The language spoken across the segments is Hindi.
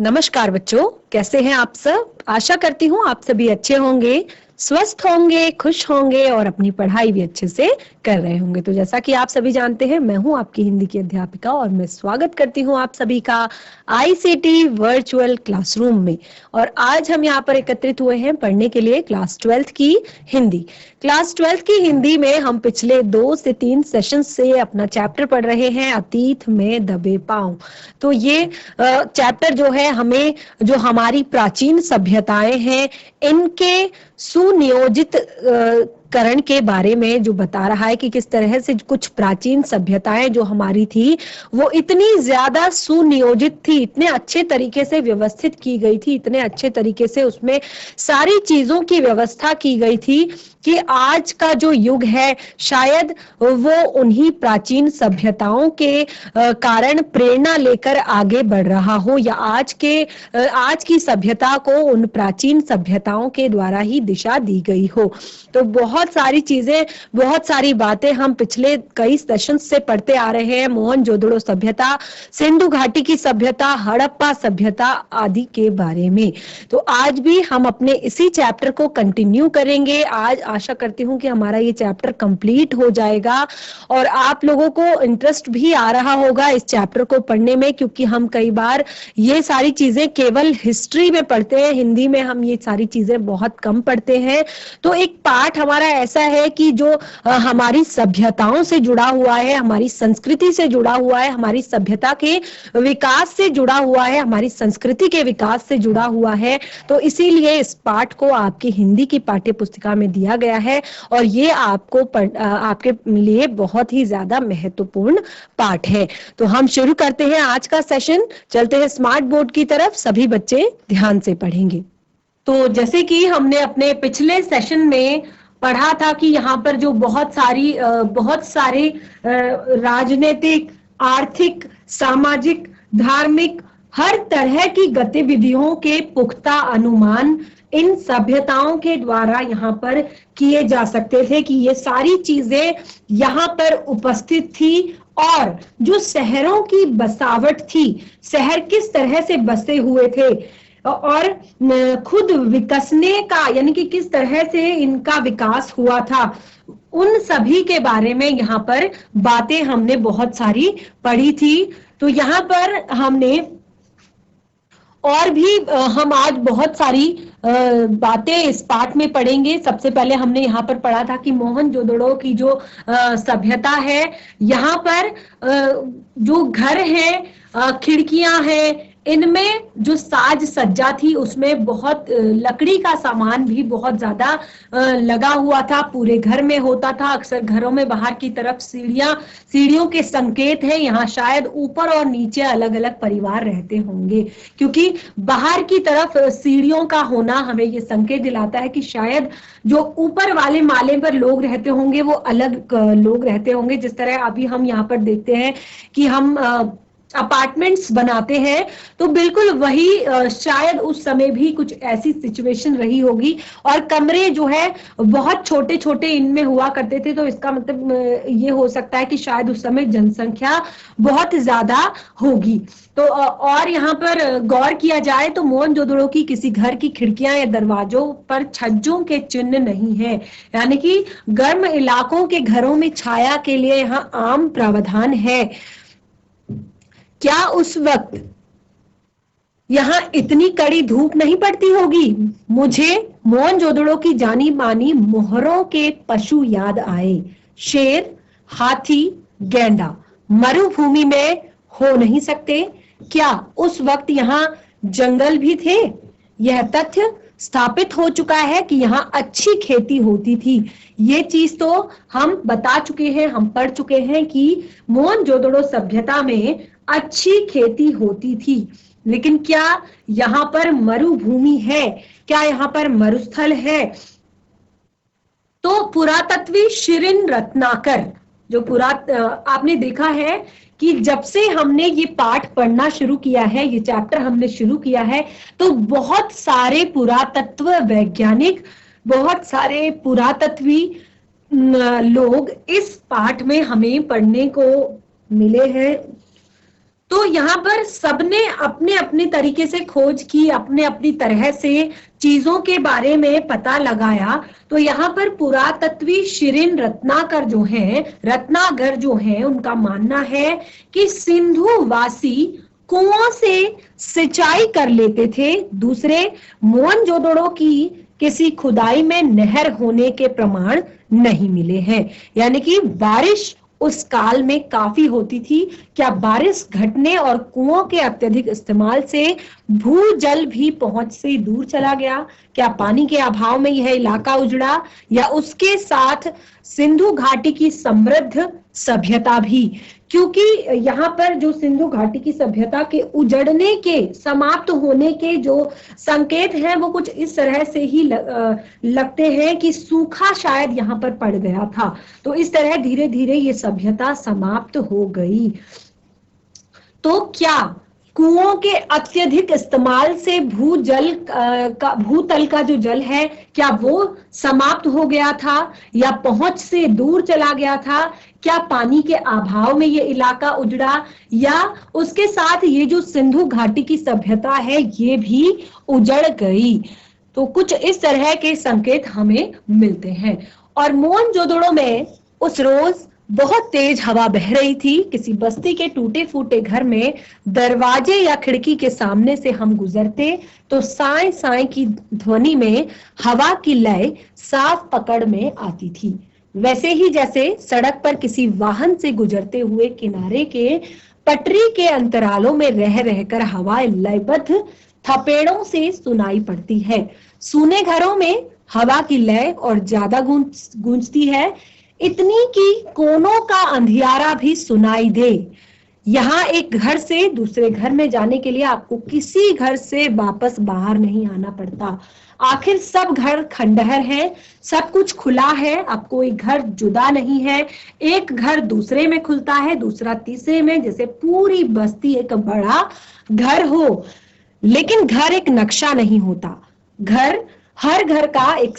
नमस्कार बच्चों, कैसे हैं आप सब। आशा करती हूँ आप सभी अच्छे होंगे, स्वस्थ होंगे, खुश होंगे और अपनी पढ़ाई भी अच्छे से कर रहे होंगे। तो जैसा कि आप सभी जानते हैं, मैं हूं आपकी हिंदी की अध्यापिका और मैं स्वागत करती हूं आप सभी का आईसीटी वर्चुअल क्लासरूम में। और आज हम यहाँ पर एकत्रित हुए हैं पढ़ने के लिए क्लास 12th की हिंदी। क्लास 12th की हिंदी में हम पिछले 2 से 3 सेशन से अपना चैप्टर पढ़ रहे हैं, अतीत में दबे पांव। तो ये चैप्टर जो है हमें जो हमारी प्राचीन सभ्यताएं हैं इनके सुनियोजित करण के बारे में जो बता रहा है कि किस तरह से कुछ प्राचीन सभ्यताएं जो हमारी थी वो इतनी ज्यादा सुनियोजित थी, इतने अच्छे तरीके से व्यवस्थित की गई थी, इतने अच्छे तरीके से उसमें सारी चीजों की व्यवस्था की गई थी कि आज का जो युग है शायद वो उन्हीं प्राचीन सभ्यताओं के कारण प्रेरणा लेकर आगे बढ़ रहा हो, या आज की सभ्यता को उन प्राचीन सभ्यताओं के द्वारा ही दिशा दी गई हो। तो बहुत सारी चीजें, बहुत सारी बातें हम पिछले कई सेशन से पढ़ते आ रहे हैं। मोहनजोदड़ो सभ्यता, सिंधु घाटी की सभ्यता, हड़प्पा सभ्यता आदि के बारे में। तो आज भी हम अपने इसी चैप्टर को कंटिन्यू करेंगे। आज आशा करती हूँ कि हमारा ये चैप्टर कंप्लीट हो जाएगा और आप लोगों को इंटरेस्ट भी आ रहा होगा इस चैप्टर को पढ़ने में, क्योंकि हम कई बार ये सारी चीजें केवल हिस्ट्री में पढ़ते हैं, हिंदी में हम ये सारी चीजें बहुत कम पढ़ते हैं। तो एक पार्ट हमारा ऐसा है कि जो हमारी सभ्यताओं से जुड़ा हुआ है, हमारी संस्कृति से जुड़ा हुआ है, हमारी सभ्यता के विकास से जुड़ा हुआ है, हमारी संस्कृति के विकास से जुड़ा हुआ है। तो इसीलिए इस पाठ को आपकी हिंदी की पाठ्य पुस्तिका में दिया गया है और ये आपके लिए बहुत ही ज्यादा महत्वपूर्ण पाठ है। तो हम शुरू करते हैं आज का सेशन। चलते हैं स्मार्ट बोर्ड की तरफ, सभी बच्चे ध्यान से पढ़ेंगे। तो जैसे कि हमने अपने पिछले सेशन में पढ़ा था कि यहाँ पर जो बहुत सारे राजनीतिक, आर्थिक, सामाजिक, धार्मिक हर तरह की गतिविधियों के पुख्ता अनुमान इन सभ्यताओं के द्वारा यहाँ पर किए जा सकते थे कि ये सारी चीजें यहाँ पर उपस्थित थी। और जो शहरों की बसावट थी, शहर किस तरह से बसे हुए थे और खुद विकसने का यानी कि किस तरह से इनका विकास हुआ था, उन सभी के बारे में यहाँ पर बातें हमने बहुत सारी पढ़ी थी। तो यहाँ पर हमने और भी हम आज बहुत सारी बातें इस पाठ में पढ़ेंगे। सबसे पहले हमने यहाँ पर पढ़ा था कि मोहनजोदड़ो की जो सभ्यता है, यहाँ पर जो घर है, खिड़कियां हैं, इनमें जो साज सज्जा थी उसमें बहुत लकड़ी का सामान भी बहुत ज्यादा लगा हुआ था, पूरे घर में होता था। अक्सर घरों में बाहर की तरफ सीढ़ियों के संकेत है, यहाँ शायद ऊपर और नीचे अलग अलग परिवार रहते होंगे, क्योंकि बाहर की तरफ सीढ़ियों का होना हमें ये संकेत दिलाता है कि शायद जो ऊपर वाले माले पर लोग रहते होंगे वो अलग लोग रहते होंगे। जिस तरह अभी हम यहाँ पर देखते हैं कि हम अपार्टमेंट्स बनाते हैं, तो बिल्कुल वही शायद उस समय भी कुछ ऐसी सिचुएशन रही होगी और कमरे जो है बहुत छोटे छोटे इनमें हुआ करते थे। तो इसका मतलब ये हो सकता है कि शायद उस समय जनसंख्या बहुत ज्यादा होगी। तो और यहाँ पर गौर किया जाए तो मोहनजोदड़ो की किसी घर की खिड़कियां या दरवाजों पर छज्जों के चिन्ह नहीं है, यानी कि गर्म इलाकों के घरों में छाया के लिए यहाँ आम प्रावधान है। क्या उस वक्त यहाँ इतनी कड़ी धूप नहीं पड़ती होगी? मुझे मोहनजोदड़ो की जानी मानी मोहरों के पशु याद आए, शेर, हाथी, गैंडा मरुभूमि में हो नहीं सकते। क्या उस वक्त यहाँ जंगल भी थे? यह तथ्य स्थापित हो चुका है कि यहाँ अच्छी खेती होती थी। ये चीज तो हम बता चुके हैं, हम पढ़ चुके हैं कि मोहनजोदड़ो सभ्यता में अच्छी खेती होती थी। लेकिन क्या यहाँ पर मरुभूमि है? क्या यहाँ पर मरुस्थल है? तो पुरातत्वी शिरिन रत्नाकर जो आपने देखा है कि जब से हमने ये पाठ पढ़ना शुरू किया है, ये चैप्टर हमने शुरू किया है, तो बहुत सारे पुरातत्व वैज्ञानिक, बहुत सारे पुरातत्वी लोग इस पाठ में हमें पढ़ने को मिले हैं। तो यहाँ पर सबने अपने अपने तरीके से खोज की, अपने अपनी तरह से चीजों के बारे में पता लगाया। तो यहाँ पर पुरातत्वी शिरीन रत्नागर जो है उनका मानना है कि सिंधुवासी कुओं से सिंचाई कर लेते थे। दूसरे, मोहनजोदड़ो की किसी खुदाई में नहर होने के प्रमाण नहीं मिले हैं, यानी कि बारिश उस काल में काफी होती थी। क्या बारिश घटने और कुओं के अत्यधिक इस्तेमाल से भूजल भी पहुंच से दूर चला गया? क्या पानी के अभाव में यह इलाका उजड़ा, या उसके साथ सिंधु घाटी की समृद्ध सभ्यता भी? क्योंकि यहाँ पर जो सिंधु घाटी की सभ्यता के उजड़ने के, समाप्त होने के जो संकेत हैं वो कुछ इस तरह से ही लगते हैं कि सूखा शायद यहाँ पर पड़ गया था। तो इस तरह धीरे धीरे ये सभ्यता समाप्त हो गई। तो क्या कुओं के अत्यधिक इस्तेमाल से भूतल का जो जल है क्या वो समाप्त हो गया था, या पहुंच से दूर चला गया था? क्या पानी के अभाव में ये इलाका उजड़ा, या उसके साथ ये जो सिंधु घाटी की सभ्यता है ये भी उजड़ गई? तो कुछ इस तरह के संकेत हमें मिलते हैं। और मोहनजोदड़ो में उस रोज बहुत तेज हवा बह रही थी। किसी बस्ती के टूटे फूटे घर में दरवाजे या खिड़की के सामने से हम गुजरते तो साए साए की ध्वनि में हवा की लय साफ पकड़ में आती थी। वैसे ही जैसे सड़क पर किसी वाहन से गुजरते हुए किनारे के पटरी के अंतरालों में रह रहकर हवा लयबद्ध थपेड़ों से सुनाई पड़ती है। सूने घरों में हवा की लय और ज्यादा गूंजती है, इतनी कि कोनों का अंधियारा भी सुनाई दे। यहाँ एक घर से दूसरे घर में जाने के लिए आपको किसी घर से वापस बाहर नहीं आना पड़ता। आखिर सब घर खंडहर है, सब कुछ खुला है, अब कोई घर जुदा नहीं है। एक घर दूसरे में खुलता है, दूसरा तीसरे में, जैसे पूरी बस्ती एक बड़ा घर हो। लेकिन घर एक नक्शा नहीं होता। हर घर का एक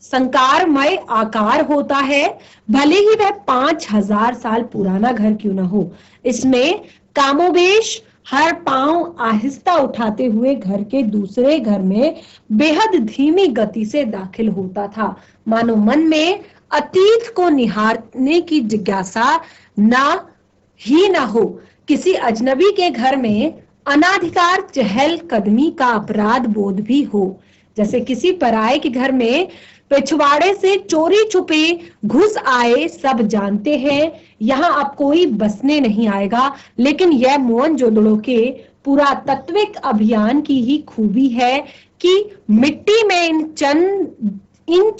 संकारमय आकार होता है, भले ही वह 5000 साल पुराना घर क्यों न हो। इसमें कामोबेश हर पांव आहिस्ता उठाते हुए घर के दूसरे घर में बेहद धीमी गति से दाखिल होता था, मानो मन में अतीत को निहारने की जिज्ञासा ना हो। किसी अजनबी के घर में अनाधिकार चहल कदमी का अपराध बोध भी हो। जैसे किसी पराये के घर में पिछवाड़े से चोरी छुपे घुस आए, सब जानते हैं यहाँ अब कोई बसने नहीं आएगा। लेकिन यह मोहनजोदड़ो के पुरातत्विक अभियान की ही खूबी है कि मिट्टी में इंच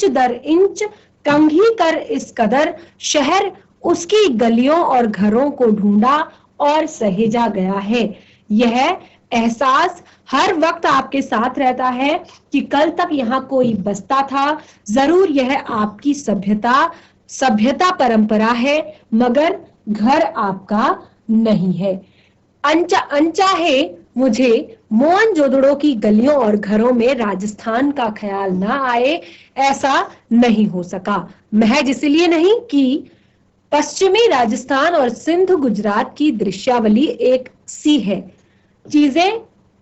दर इंच कंघी कर इस कदर शहर, उसकी गलियों और घरों को ढूंढा और सहेजा गया है। यह एहसास हर वक्त आपके साथ रहता है कि कल तक यहाँ कोई बसता था। जरूर यह आपकी सभ्यता परंपरा है, मगर घर आपका नहीं है। अनचाहे मुझे मोहनजोदड़ो की गलियों और घरों में राजस्थान का ख्याल ना आए, ऐसा नहीं हो सका। महज इसलिए नहीं कि पश्चिमी राजस्थान और सिंध गुजरात की दृश्यावली एक सी है।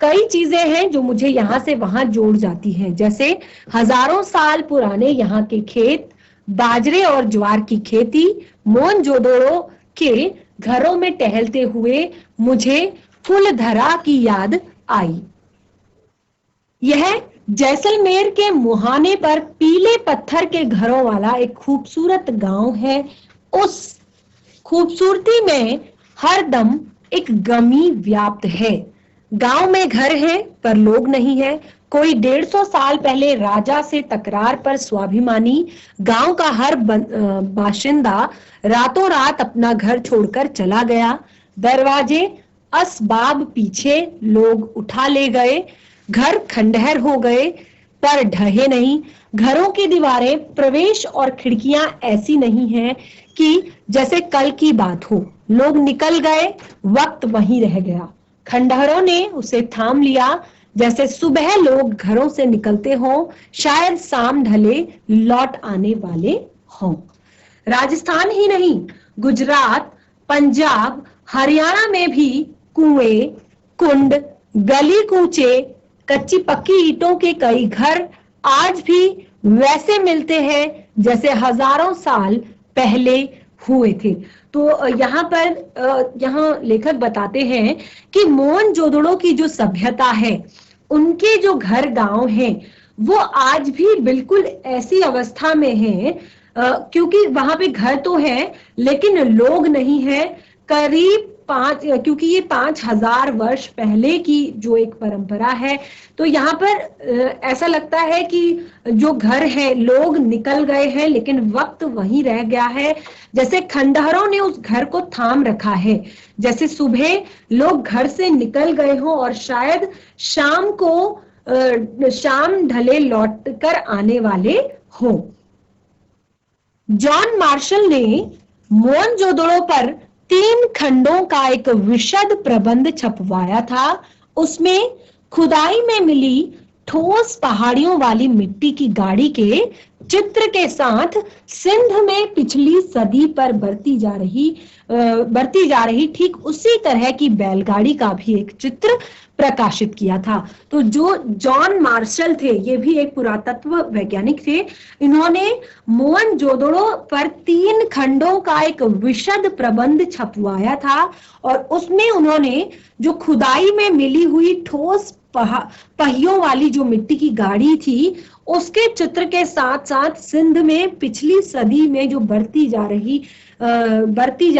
कई चीजें हैं जो मुझे यहाँ से वहां जोड़ जाती हैं। जैसे हजारों साल पुराने यहाँ के खेत, बाजरे और ज्वार की खेती। मोहनजोदड़ो के घरों में टहलते हुए मुझे फुलधरा की याद आई। यह जैसलमेर के मुहाने पर पीले पत्थर के घरों वाला एक खूबसूरत गांव है। उस खूबसूरती में हरदम एक गमी व्याप्त है। गांव में घर है पर लोग नहीं है। कोई 150 साल पहले राजा से तकरार पर स्वाभिमानी गांव का हर बाशिंदा रातों रात अपना घर छोड़कर चला गया। दरवाजे असबाब पीछे लोग उठा ले गए। घर खंडहर हो गए पर ढहे नहीं। घरों की दीवारें, प्रवेश और खिड़कियां ऐसी नहीं हैं कि जैसे कल की बात हो। लोग निकल गए, वक्त वहीं रह गया। खंडहरों ने उसे थाम लिया। जैसे सुबह लोग घरों से निकलते हों, शायद शाम ढले लौट आने वाले हों। राजस्थान ही नहीं, गुजरात, पंजाब, हरियाणा में भी कुएं, कुंड, गली कूचे, कच्ची पक्की ईंटों के कई घर आज भी वैसे मिलते हैं जैसे हजारों साल पहले हुए थे। तो यहाँ लेखक बताते हैं कि मोहनजोदड़ो की जो सभ्यता है, उनके जो घर गांव हैं, वो आज भी बिल्कुल ऐसी अवस्था में है, क्योंकि वहां पे घर तो है लेकिन लोग नहीं है। करीब क्योंकि ये 5000 वर्ष पहले की जो एक परंपरा है, तो यहाँ पर ऐसा लगता है कि जो घर है, लोग निकल गए हैं लेकिन वक्त वहीं रह गया है। जैसे खंडहरों ने उस घर को थाम रखा है, जैसे सुबह लोग घर से निकल गए हों और शायद शाम ढले लौट कर आने वाले हों। जॉन मार्शल ने मोहनजोदड़ो पर 3 खंडों का एक विशद प्रबंध छपवाया था। उसमें खुदाई में मिली ठोस पहाड़ियों वाली मिट्टी की गाड़ी के चित्र के साथ सिंध में पिछली सदी पर बढ़ती जा रही ठीक उसी तरह की बैलगाड़ी का भी एक चित्र प्रकाशित किया था। तो जो जॉन मार्शल थे, ये भी एक पुरातत्व वैज्ञानिक थे। इन्होंने मोहनजोदड़ो पर 3 खंडों का एक विशद प्रबंध छपवाया था और उसमें उन्होंने जो खुदाई में मिली हुई ठोस पहियों वाली जो मिट्टी की गाड़ी थी, उसके चित्र के साथ साथ सिंध में पिछली सदी में जो बढ़ती जा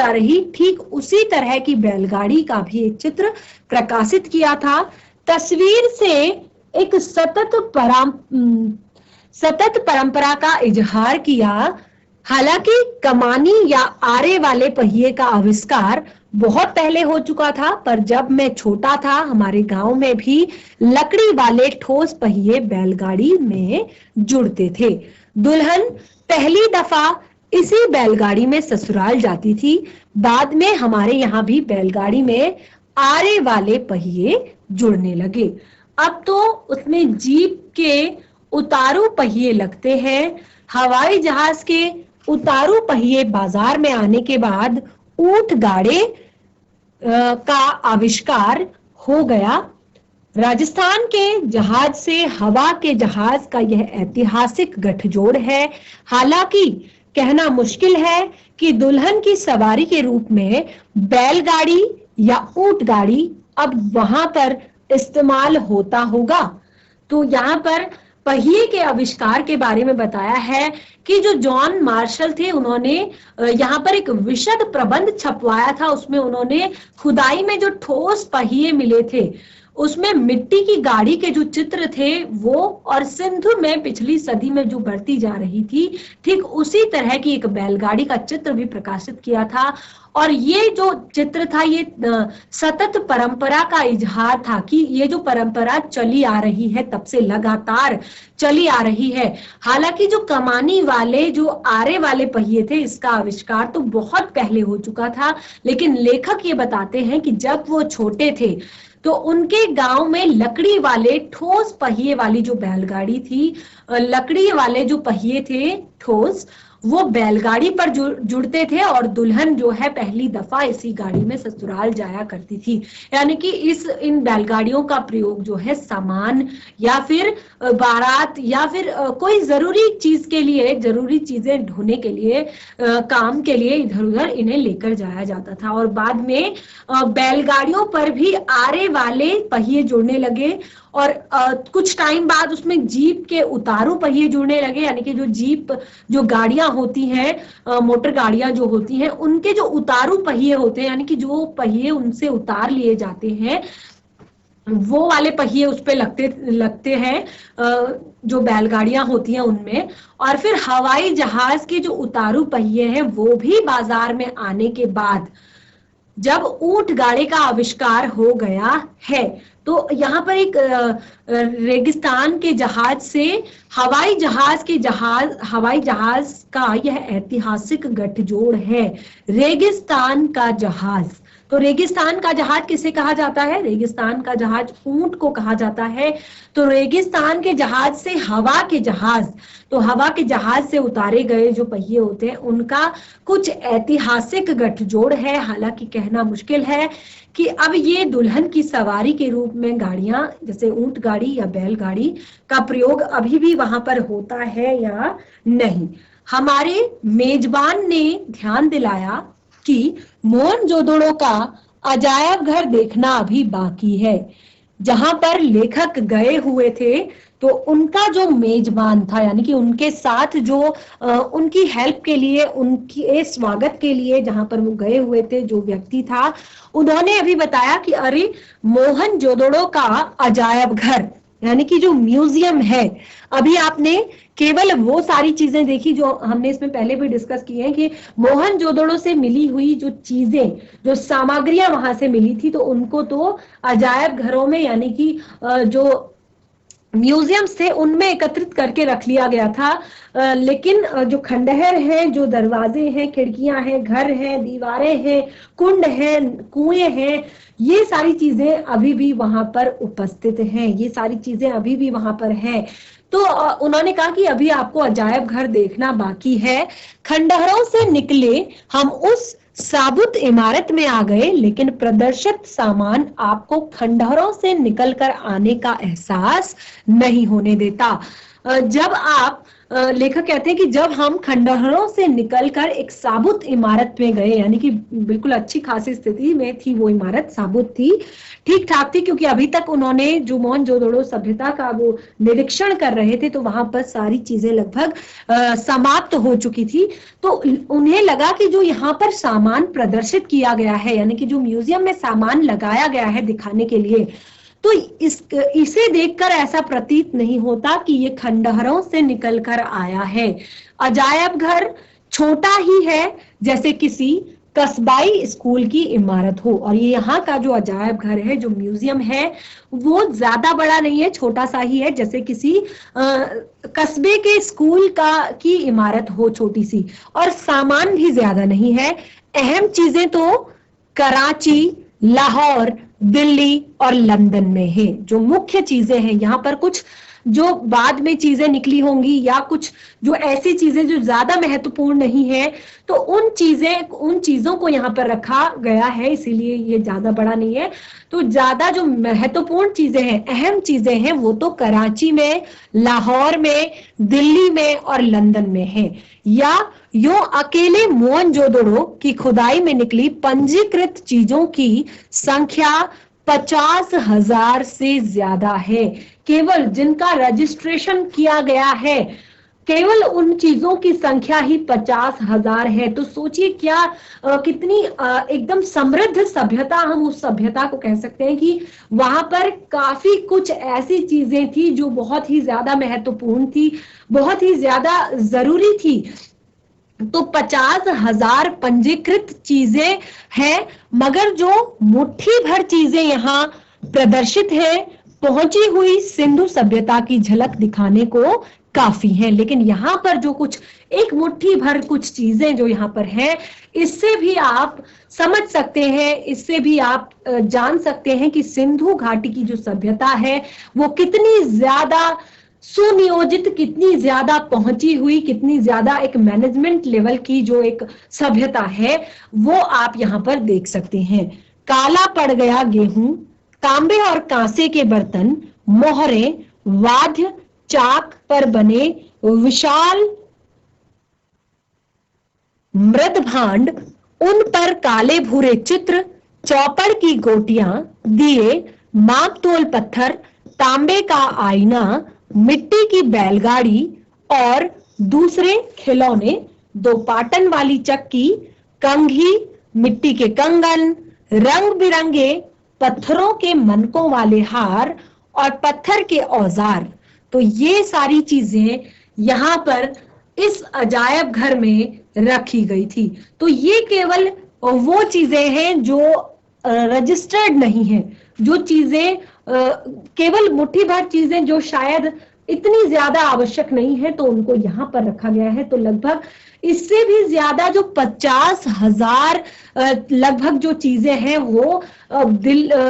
रही ठीक उसी तरह की बैलगाड़ी का भी एक चित्र प्रकाशित किया था। तस्वीर से एक सतत परंपरा का इजहार किया। हालांकि कमानी या आरे वाले पहिए का आविष्कार बहुत पहले हो चुका था, पर जब मैं छोटा था हमारे गांव में भी लकड़ी वाले ठोस पहिए बैलगाड़ी में जुड़ते थे। दुल्हन पहली दफा इसी बैलगाड़ी में ससुराल जाती थी। बाद में हमारे यहाँ भी बैलगाड़ी में आरे वाले पहिए जुड़ने लगे। अब तो उसमें जीप के उतारू पहिए लगते हैं। हवाई जहाज के उतारू पहिए बाजार में आने के बाद ऊंट गाड़े का आविष्कार हो गया। राजस्थान के जहाज से हवा के जहाज का यह ऐतिहासिक गठजोड़ है। हालांकि कहना मुश्किल है कि दुल्हन की सवारी के रूप में बैलगाड़ी या ऊंट गाड़ी अब वहां पर इस्तेमाल होता होगा। तो यहाँ पर पहिए के आविष्कार के बारे में बताया है कि जो जॉन मार्शल थे, उन्होंने यहाँ पर एक विशद प्रबंध छपवाया था। उसमें उन्होंने खुदाई में जो ठोस पहिए मिले थे, उसमें मिट्टी की गाड़ी के जो चित्र थे वो, और सिंधु में पिछली सदी में जो बढ़ती जा रही थी ठीक उसी तरह की एक बैलगाड़ी का चित्र भी प्रकाशित किया था। और ये जो चित्र था, ये सतत परंपरा का इजहार था कि ये जो परंपरा चली आ रही है, तब से लगातार चली आ रही है। हालांकि जो कमानी वाले, जो आरे वाले पहिए थे, इसका आविष्कार तो बहुत पहले हो चुका था, लेकिन लेखक ये बताते हैं कि जब वो छोटे थे तो उनके गांव में लकड़ी वाले ठोस पहिए वाली जो बैलगाड़ी थी, लकड़ी वाले जो पहिए थे ठोस, वो बैलगाड़ी पर जुड़ते थे और दुल्हन जो है पहली दफा इसी गाड़ी में ससुराल जाया करती थी। यानी कि इन बैलगाड़ियों का प्रयोग जो है सामान या फिर बारात या फिर कोई जरूरी चीज के लिए, जरूरी चीजें ढोने के लिए, काम के लिए इधर उधर इन्हें लेकर जाया जाता था। और बाद में बैलगाड़ियों पर भी आरे वाले पहिए जुड़ने लगे और कुछ टाइम बाद उसमें जीप के उतारू पहिए जुड़ने लगे। यानी कि जो जीप, जो गाड़ियां होती हैं, मोटर गाड़ियां जो होती हैं, उनके जो उतारू पहिए होते हैं, यानी कि जो पहिए उनसे उतार लिए जाते हैं, वो वाले पहिए उस पे लगते हैं जो बैलगाड़ियां होती हैं उनमें। और फिर हवाई जहाज के जो उतारू पहिए हैं वो भी बाजार में आने के बाद जब ऊंट गाड़ी का आविष्कार हो गया है, तो यहाँ पर एक रेगिस्तान के जहाज से हवाई जहाज का यह ऐतिहासिक गठजोड़ है। रेगिस्तान का जहाज, तो रेगिस्तान का जहाज किसे कहा जाता है? रेगिस्तान का जहाज ऊंट को कहा जाता है। तो रेगिस्तान के जहाज से हवा के जहाज, तो हवा के जहाज से उतारे गए जो पहिए होते हैं उनका कुछ ऐतिहासिक गठजोड़ है। हालांकि कहना मुश्किल है कि अब ये दुल्हन की सवारी के रूप में गाड़ियां जैसे ऊंट गाड़ी या बैलगाड़ी का प्रयोग अभी भी वहां पर होता है या नहीं। हमारे मेजबान ने ध्यान दिलाया कि मोहनजोदड़ो का अजायब घर देखना अभी बाकी है। जहां पर लेखक गए हुए थे तो उनका जो मेजबान था, यानी कि उनके साथ जो उनकी हेल्प के लिए, उनके स्वागत के लिए जहां पर वो गए हुए थे जो व्यक्ति था, उन्होंने अभी बताया कि अरे मोहनजोदड़ो का अजायब घर यानी कि जो म्यूजियम है, अभी आपने केवल वो सारी चीजें देखी जो हमने इसमें पहले भी डिस्कस की हैं कि मोहनजोदड़ो से मिली हुई जो चीजें, जो सामग्रियां वहां से मिली थी, तो उनको तो अजायब घरों में यानी कि जो म्यूजियम्स थे उनमें एकत्रित करके रख लिया गया था। लेकिन जो खंडहर हैं, जो दरवाजे हैं, खिड़कियां हैं, घर हैं, दीवारें हैं, कुंड हैं, कुएं हैं, ये सारी चीजें अभी भी वहां पर उपस्थित हैं, ये सारी चीजें अभी भी वहां पर हैं। तो उन्होंने कहा कि अभी आपको अजायब घर देखना बाकी है। खंडहरों से निकले हम उस साबुत इमारत में आ गए, लेकिन प्रदर्शित सामान आपको खंडहरों से निकलकर आने का एहसास नहीं होने देता। जब आप लेखक कहते हैं कि जब हम खंडहरों से निकलकर एक साबुत इमारत में गए, यानी कि बिल्कुल अच्छी खासी स्थिति में थी वो इमारत, साबुत थी, ठीक ठाक थी, क्योंकि अभी तक उन्होंने जो मोहनजोदड़ो सभ्यता का वो निरीक्षण कर रहे थे तो वहां पर सारी चीजें लगभग समाप्त हो चुकी थी। तो उन्हें लगा कि जो यहाँ पर सामान प्रदर्शित किया गया है, यानी कि जो म्यूजियम में सामान लगाया गया है दिखाने के लिए, तो इसे देखकर ऐसा प्रतीत नहीं होता कि ये खंडहरों से निकलकर आया है। अजायब घर छोटा ही है, जैसे किसी कस्बाई स्कूल की इमारत हो। और ये यहाँ का जो अजायब घर है, जो म्यूजियम है, वो ज्यादा बड़ा नहीं है, छोटा सा ही है, जैसे किसी कस्बे के स्कूल की इमारत हो, छोटी सी, और सामान भी ज्यादा नहीं है। अहम चीजें तो कराची, लाहौर, दिल्ली और लंदन में है। जो मुख्य चीजें हैं, यहाँ पर कुछ जो बाद में चीजें निकली होंगी या कुछ जो ऐसी चीजें जो ज्यादा महत्वपूर्ण नहीं है, तो उन चीजों को यहाँ पर रखा गया है, इसीलिए ये ज्यादा बड़ा नहीं है। तो ज्यादा जो महत्वपूर्ण चीजें हैं, अहम चीजें हैं, वो तो कराची में, लाहौर में, दिल्ली में और लंदन में है। या यूं अकेले मोहनजोदड़ो की खुदाई में निकली पंजीकृत चीजों की संख्या 50,000 से ज्यादा है। केवल जिनका रजिस्ट्रेशन किया गया है, केवल उन चीजों की संख्या ही 50,000 है। तो सोचिए क्या कितनी एकदम समृद्ध सभ्यता, हम उस सभ्यता को कह सकते हैं कि वहां पर काफी कुछ ऐसी चीजें थी जो बहुत ही ज्यादा महत्वपूर्ण थी, बहुत ही ज्यादा जरूरी थी। तो 50,000 पंजीकृत चीजें हैं, मगर जो मुट्ठी भर चीजें यहाँ प्रदर्शित है, पहुंची हुई सिंधु सभ्यता की झलक दिखाने को काफी है। लेकिन यहाँ पर जो कुछ एक मुट्ठी भर कुछ चीजें जो यहाँ पर हैं, इससे भी आप समझ सकते हैं, इससे भी आप जान सकते हैं कि सिंधु घाटी की जो सभ्यता है वो कितनी ज्यादा सुनियोजित, कितनी ज्यादा पहुंची हुई, कितनी ज्यादा एक मैनेजमेंट लेवल की जो एक सभ्यता है, वो आप यहाँ पर देख सकते हैं। काला पड़ गया गेहूं, तांबे और कांसे के बर्तन, मोहरे, वाद्य, चाक पर बने विशाल मृद भांड, उन पर काले भूरे चित्र, चौपड़ की गोटियां, दिए, मापतोल पत्थर, तांबे का आईना, मिट्टी की बैलगाड़ी और दूसरे खिलौने, 2 पाटन वाली चक्की, कंघी, मिट्टी के कंगन, रंग बिरंगे पत्थरों के मनकों वाले हार और पत्थर के औजार। तो ये सारी चीजें यहाँ पर इस अजायब घर में रखी गई थी। तो ये केवल वो चीजें हैं जो रजिस्टर्ड नहीं है, जो चीजें केवल मुट्ठी भर चीजें जो शायद इतनी ज्यादा आवश्यक नहीं है तो उनको यहाँ पर रखा गया है। तो लगभग इससे भी ज्यादा जो 50,000 लगभग जो चीजें हैं वो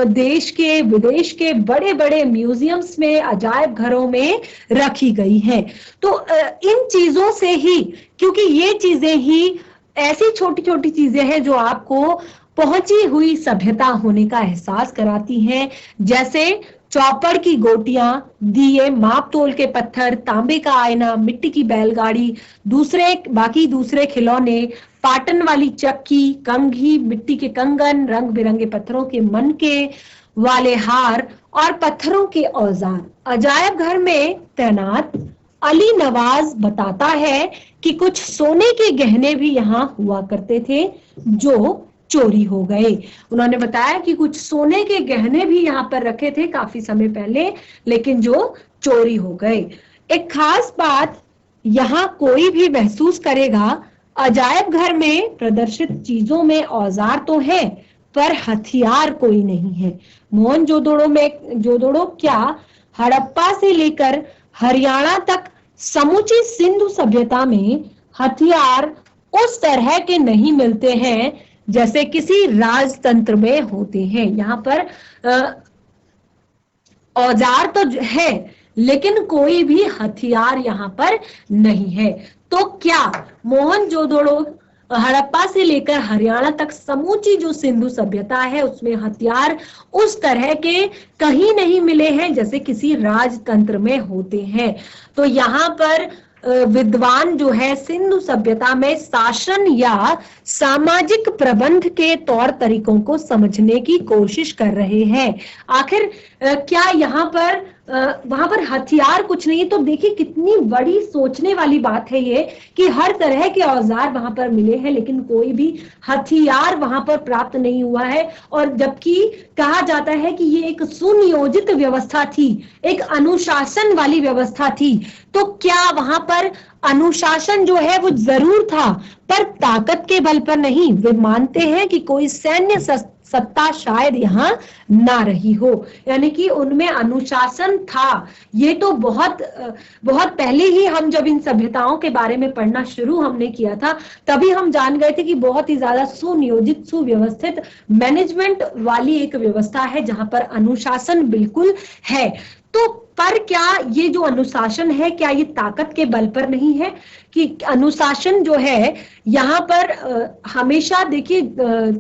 देश के विदेश के बड़े बड़े म्यूजियम्स में, अजायब घरों में रखी गई हैं। तो इन चीजों से ही, क्योंकि ये चीजें ही ऐसी छोटी छोटी चीजें हैं जो आपको पहुंची हुई सभ्यता होने का एहसास कराती हैं, जैसे चौपड़ की गोटियां, दिए, माप तोल के पत्थर, तांबे का आईना, मिट्टी की बैलगाड़ी, बाकी दूसरे खिलौने, पाटन वाली चक्की, कंघी, मिट्टी के कंगन, रंग बिरंगे पत्थरों के मनके वाले हार और पत्थरों के औजार। अजायब घर में तैनात अली नवाज बताता है कि कुछ सोने के गहने भी यहाँ हुआ करते थे जो चोरी हो गए। उन्होंने बताया कि कुछ सोने के गहने भी यहाँ पर रखे थे काफी समय पहले, लेकिन जो चोरी हो गए। एक खास बात यहाँ कोई भी महसूस करेगा, अजायब घर में प्रदर्शित चीजों में औजार तो है पर हथियार कोई नहीं है। मोहनजोदड़ो क्या हड़प्पा से लेकर हरियाणा तक समूची सिंधु सभ्यता में हथियार उस तरह के नहीं मिलते हैं जैसे किसी राजतंत्र में होते हैं। यहाँ पर औजार तो है लेकिन कोई भी हथियार यहाँ पर नहीं है। तो क्या मोहनजोदड़ो हड़प्पा से लेकर हरियाणा तक समूची जो सिंधु सभ्यता है उसमें हथियार उस तरह के कहीं नहीं मिले हैं जैसे किसी राजतंत्र में होते हैं। तो यहाँ पर विद्वान जो है सिंधु सभ्यता में शासन या सामाजिक प्रबंध के तौर तरीकों को समझने की कोशिश कर रहे हैं। आखिर क्या यहाँ पर वहां पर हथियार कुछ नहीं, तो देखिए कितनी बड़ी सोचने वाली बात है ये कि हर तरह के औजार वहां पर मिले हैं लेकिन कोई भी हथियार वहां पर प्राप्त नहीं हुआ है। और जबकि कहा जाता है कि ये एक सुनियोजित व्यवस्था थी, एक अनुशासन वाली व्यवस्था थी। तो क्या वहां पर अनुशासन जो है वो जरूर था पर ताकत के बल पर नहीं। वे मानते हैं कि कोई सैन्य सत्ता शायद यहाँ ना रही हो, यानी कि उनमें अनुशासन था। ये तो बहुत पहले ही हम जब इन सभ्यताओं के बारे में पढ़ना शुरू हमने किया था तभी हम जान गए थे कि बहुत ही ज्यादा सुनियोजित, सुव्यवस्थित मैनेजमेंट वाली एक व्यवस्था है जहां पर अनुशासन बिल्कुल है। तो पर क्या ये जो अनुशासन है क्या ये ताकत के बल पर नहीं है कि अनुशासन जो है यहाँ पर हमेशा देखिए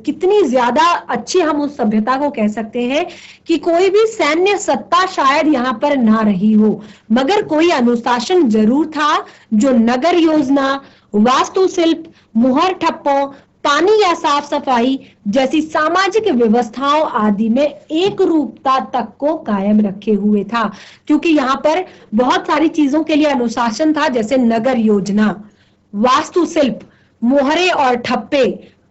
कितनी ज्यादा अच्छी हम उस सभ्यता को कह सकते हैं कि कोई भी सैन्य सत्ता शायद यहाँ पर ना रही हो मगर कोई अनुशासन जरूर था जो नगर योजना, वास्तुशिल्प, मुहर ठप्पों, पानी या साफ सफाई जैसी सामाजिक व्यवस्थाओं आदि में एक रूपता तक को कायम रखे हुए था। क्योंकि यहाँ पर बहुत सारी चीजों के लिए अनुशासन था जैसे नगर योजना, वास्तुशिल्प, मोहरे और ठप्पे,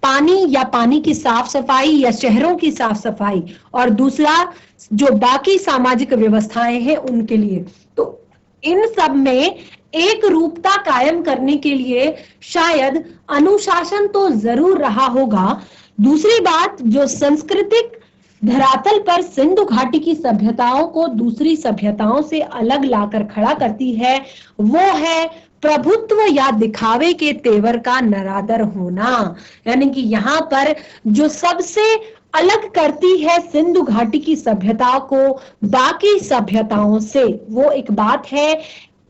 पानी या पानी की साफ सफाई या शहरों की साफ सफाई, और दूसरा जो बाकी सामाजिक व्यवस्थाएं हैं उनके लिए। तो इन सब में एक रूपता कायम करने के लिए शायद अनुशासन तो जरूर रहा होगा। दूसरी बात जो सांस्कृतिक धरातल पर सिंधु घाटी की सभ्यताओं को दूसरी सभ्यताओं से अलग लाकर खड़ा करती है वो है प्रभुत्व या दिखावे के तेवर का नरादर होना। यानी कि यहाँ पर जो सबसे अलग करती है सिंधु घाटी की सभ्यता को बाकी सभ्यताओं से वो एक बात है,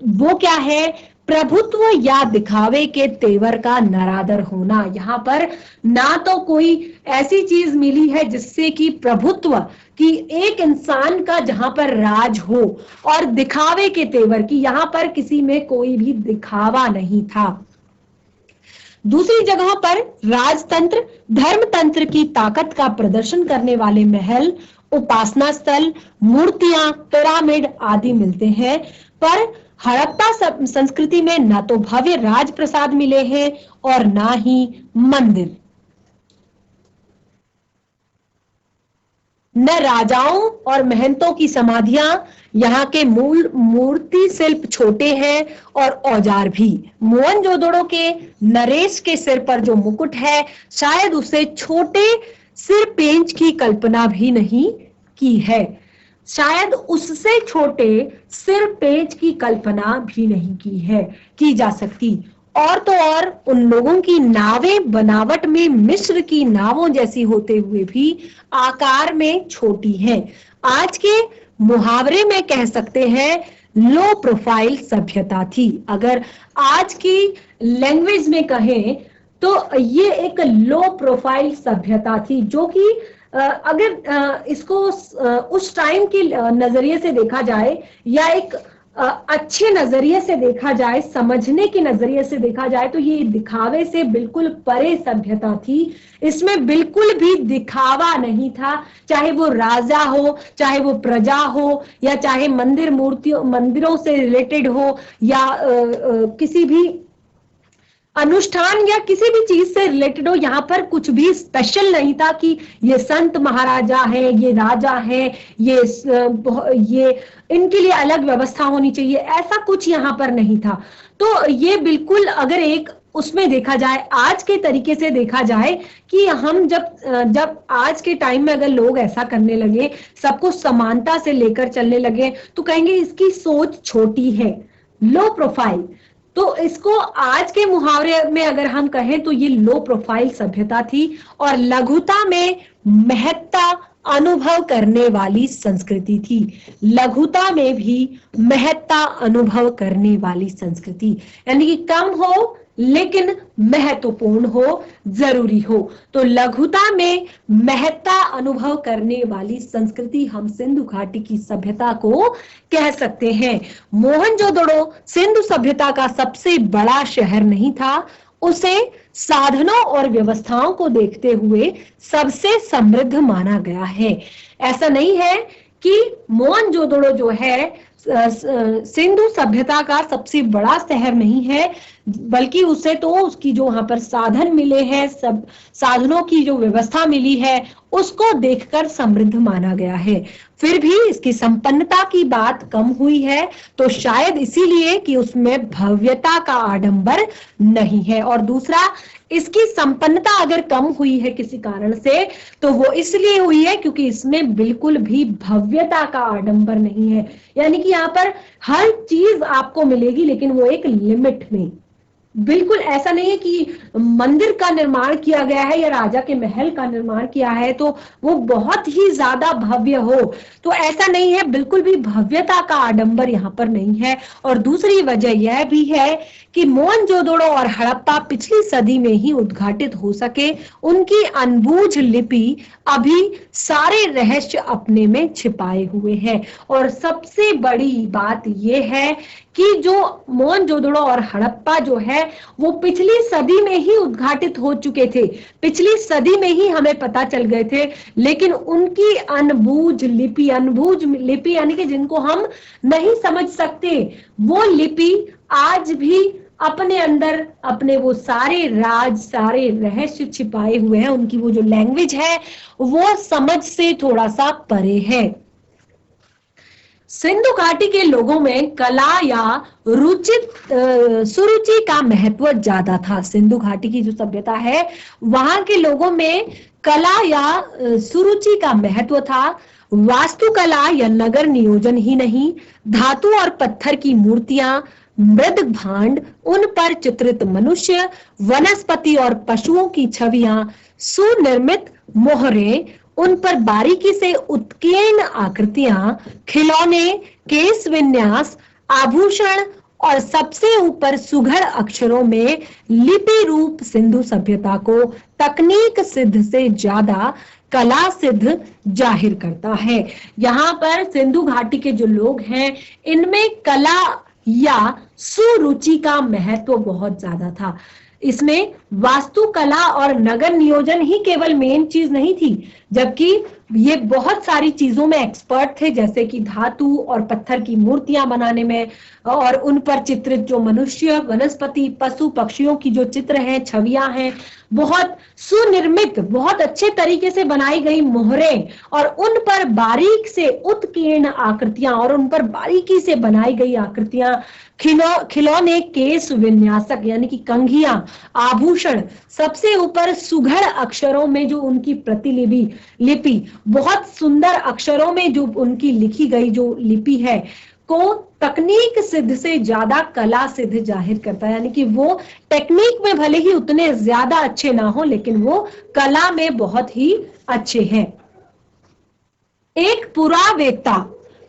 वो क्या है? प्रभुत्व या दिखावे के तेवर का नरादर होना। यहाँ पर ना तो कोई ऐसी चीज मिली है जिससे कि प्रभुत्व कि एक इंसान का जहां पर राज हो, और दिखावे के तेवर की यहाँ पर किसी में कोई भी दिखावा नहीं था। दूसरी जगह पर राजतंत्र, धर्मतंत्र की ताकत का प्रदर्शन करने वाले महल, उपासना स्थल, मूर्तियां, पिरामिड आदि मिलते हैं। पर हड़प्पा संस्कृति में न तो भव्य राजप्रसाद मिले हैं और ना ही मंदिर। न राजाओं और महंतों की समाधियां, यहाँ के मूल मूर्ति शिल्प छोटे हैं और औजार भी। मोहनजोदड़ो के नरेश के सिर पर जो मुकुट है शायद उसे छोटे सिर पेंच की कल्पना भी नहीं की है। शायद उससे छोटे सिर पेज की कल्पना भी नहीं की जा सकती। और तो और उन लोगों की नावें बनावट में मिस्र की नावों जैसी होते हुए भी आकार में छोटी हैं। आज के मुहावरे में कह सकते हैं लो प्रोफाइल सभ्यता थी। अगर आज की लैंग्वेज में कहें तो ये एक लो प्रोफाइल सभ्यता थी, जो कि अगर इसको उस टाइम के नजरिए से देखा जाए या एक अच्छे नजरिए से देखा जाए, समझने के नजरिए से देखा जाए, तो ये दिखावे से बिल्कुल परे सभ्यता थी। इसमें बिल्कुल भी दिखावा नहीं था, चाहे वो राजा हो, चाहे वो प्रजा हो, या चाहे मंदिरों से रिलेटेड हो, या किसी भी अनुष्ठान या किसी भी चीज से रिलेटेड हो। यहाँ पर कुछ भी स्पेशल नहीं था कि ये संत महाराजा है, ये राजा है, ये इनके लिए अलग व्यवस्था होनी चाहिए, ऐसा कुछ यहाँ पर नहीं था। तो ये बिल्कुल, अगर एक उसमें देखा जाए, आज के तरीके से देखा जाए कि हम जब आज के टाइम में अगर लोग ऐसा करने लगे, सबको समानता से लेकर चलने लगे, तो कहेंगे इसकी सोच छोटी है, लो प्रोफाइल। तो इसको आज के मुहावरे में अगर हम कहें तो ये लो प्रोफाइल सभ्यता थी और लघुता में महत्ता अनुभव करने वाली संस्कृति थी। लघुता में भी महत्ता अनुभव करने वाली संस्कृति, यानी कि कम हो लेकिन महत्वपूर्ण हो, जरूरी हो। तो लघुता में महत्ता अनुभव करने वाली संस्कृति हम सिंधु घाटी की सभ्यता को कह सकते हैं। मोहनजोदड़ो सिंधु सभ्यता का सबसे बड़ा शहर नहीं था, उसे साधनों और व्यवस्थाओं को देखते हुए सबसे समृद्ध माना गया है। ऐसा नहीं है कि मोहनजोदड़ो जो है सिंधु सभ्यता का सबसे बड़ा शहर नहीं है, बल्कि उसे तो उसकी जो वहां पर साधन मिले हैं, सब साधनों की जो व्यवस्था मिली है, उसको देखकर समृद्ध माना गया है। फिर भी इसकी संपन्नता की बात कम हुई है, तो शायद इसीलिए कि उसमें भव्यता का आडंबर नहीं है। और दूसरा, इसकी संपन्नता अगर कम हुई है किसी कारण से, तो वो इसलिए हुई है क्योंकि इसमें बिल्कुल भी भव्यता का आडंबर नहीं है। यानी कि यहाँ पर हर चीज आपको मिलेगी, लेकिन वो एक लिमिट में। बिल्कुल ऐसा नहीं है कि मंदिर का निर्माण किया गया है या राजा के महल का निर्माण किया है तो वो बहुत ही ज्यादा भव्य हो, तो ऐसा नहीं है, बिल्कुल भी भव्यता का आडंबर यहाँ पर नहीं है। और दूसरी वजह यह भी है कि मोहनजोदड़ो और हड़प्पा पिछली सदी में ही उद्घाटित हो सके। उनकी अनबूझ लिपि अभी सारे रहस्य अपने में छिपाए हुए हैं। और सबसे बड़ी बात यह है कि जो मोहनजोदड़ो और हड़प्पा जो है वो पिछली सदी में ही उद्घाटित हो चुके थे, पिछली सदी में ही हमें पता चल गए थे, लेकिन उनकी अनबूझ लिपि यानी कि जिनको हम नहीं समझ सकते, वो लिपि आज भी अपने अंदर अपने वो सारे राज, सारे रहस्य छिपाए हुए हैं। उनकी वो जो लैंग्वेज है वो समझ से थोड़ा सा परे है। सिंधु घाटी के लोगों में कला या सुरुचि का महत्व ज्यादा था। सिंधु घाटी की जो सभ्यता है वहां के लोगों में कला या सुरुचि का महत्व था। वास्तुकला या नगर नियोजन ही नहीं, धातु और पत्थर की मूर्तियां, मृद भांड, उन पर चित्रित मनुष्य, वनस्पति और पशुओं की छवियां, सुनिर्मित मोहरे, उन पर बारीकी से उत्कीर्ण आकृतियां, खिलौने, केस विन्यास, आभूषण और सबसे ऊपर सुघड़ अक्षरों में लिपि रूप सिंधु सभ्यता को तकनीक सिद्ध से ज्यादा कला सिद्ध जाहिर करता है। यहाँ पर सिंधु घाटी के जो लोग हैं इनमें कला या सुरुचि का महत्व बहुत ज्यादा था। इसमें वास्तुकला और नगर नियोजन ही केवल मेन चीज नहीं थी, जबकि ये बहुत सारी चीजों में एक्सपर्ट थे, जैसे कि धातु और पत्थर की मूर्तियां बनाने में और उन पर चित्रित जो मनुष्य, वनस्पति, पशु पक्षियों की जो चित्र हैं, छवियां हैं, बहुत सुनिर्मित, बहुत अच्छे तरीके से बनाई गई मोहरें और उन पर बारीक से उत्कीर्ण आकृतियां और उन पर बारीकी से बनाई गई आकृतियां, खिलौने, केस विन्यासक यानी कि कंघियां, आभूषण आभूषण, सबसे ऊपर सुघड़ अक्षरों में जो उनकी लिपि बहुत सुंदर अक्षरों में जो उनकी लिखी गई जो लिपि है को तकनीक सिद्ध से ज्यादा कला सिद्ध जाहिर करता है। यानी कि वो टेक्निक में भले ही उतने ज्यादा अच्छे ना हो, लेकिन वो कला में बहुत ही अच्छे हैं। एक पुरावेत्ता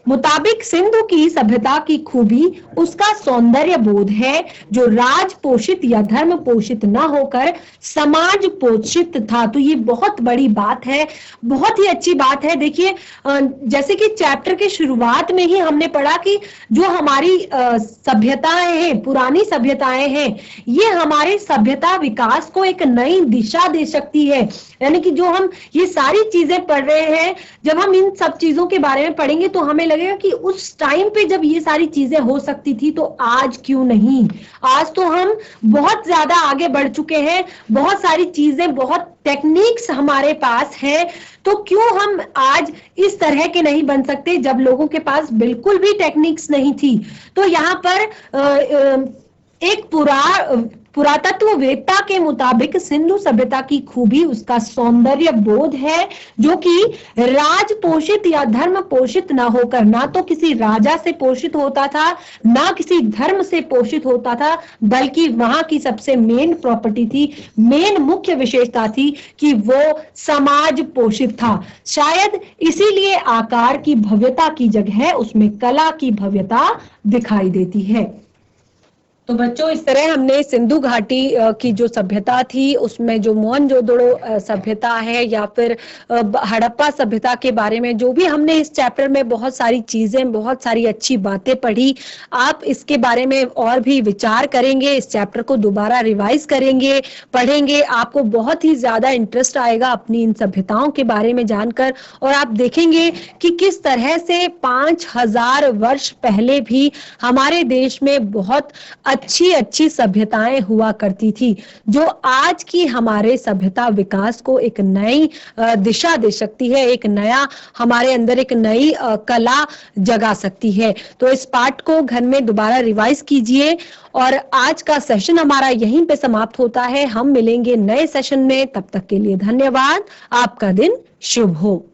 मुताबिक सिंधु की सभ्यता की खूबी उसका सौंदर्य बोध है, जो राज पोषित या धर्म पोषित न होकर समाज पोषित था। तो ये बहुत बड़ी बात है, बहुत ही अच्छी बात है। देखिए, जैसे कि चैप्टर के शुरुआत में ही हमने पढ़ा कि जो हमारी सभ्यताएं हैं, पुरानी सभ्यताएं हैं, ये हमारे सभ्यता विकास को एक नई दिशा दे सकती है। यानी कि जो हम ये सारी चीजें पढ़ रहे हैं, जब हम इन सब चीजों के बारे में पढ़ेंगे तो हमें लगेगा कि उस टाइम पे जब ये सारी चीजें हो सकती थी तो आज क्यों नहीं। आज तो हम बहुत ज्यादा आगे बढ़ चुके हैं, बहुत सारी चीजें, बहुत टेक्निक्स हमारे पास है, तो क्यों हम आज इस तरह के नहीं बन सकते जब लोगों के पास बिल्कुल भी टेक्निक्स नहीं थी। तो यहाँ पर एक पुरातत्ववेत्ता के मुताबिक सिंधु सभ्यता की खूबी उसका सौंदर्य बोध है, जो कि राज पोषित या धर्म पोषित ना होकर, ना तो किसी राजा से पोषित होता था, ना किसी धर्म से पोषित होता था, बल्कि वहां की सबसे मेन प्रॉपर्टी थी, मेन मुख्य विशेषता थी कि वो समाज पोषित था। शायद इसीलिए आकार की भव्यता की जगह उसमें कला की भव्यता दिखाई देती है। तो बच्चों, इस तरह हमने सिंधु घाटी की जो सभ्यता थी उसमें जो मोहनजोदड़ो सभ्यता है या फिर हड़प्पा सभ्यता के बारे में जो भी हमने इस चैप्टर में बहुत सारी चीजें, बहुत सारी अच्छी बातें पढ़ी। आप इसके बारे में और भी विचार करेंगे, इस चैप्टर को दोबारा रिवाइज करेंगे, पढ़ेंगे, आपको बहुत ही ज्यादा इंटरेस्ट आएगा अपनी इन सभ्यताओं के बारे में जानकर, और आप देखेंगे कि किस तरह से 5000 वर्ष पहले भी हमारे देश में बहुत अच्छी सभ्यताएं हुआ करती थी, जो आज की हमारे सभ्यता विकास को एक नई दिशा दे सकती है, एक नया हमारे अंदर एक नई कला जगा सकती है। तो इस पाठ को घर में दोबारा रिवाइज कीजिए, और आज का सेशन हमारा यहीं पे समाप्त होता है। हम मिलेंगे नए सेशन में, तब तक के लिए धन्यवाद। आपका दिन शुभ हो।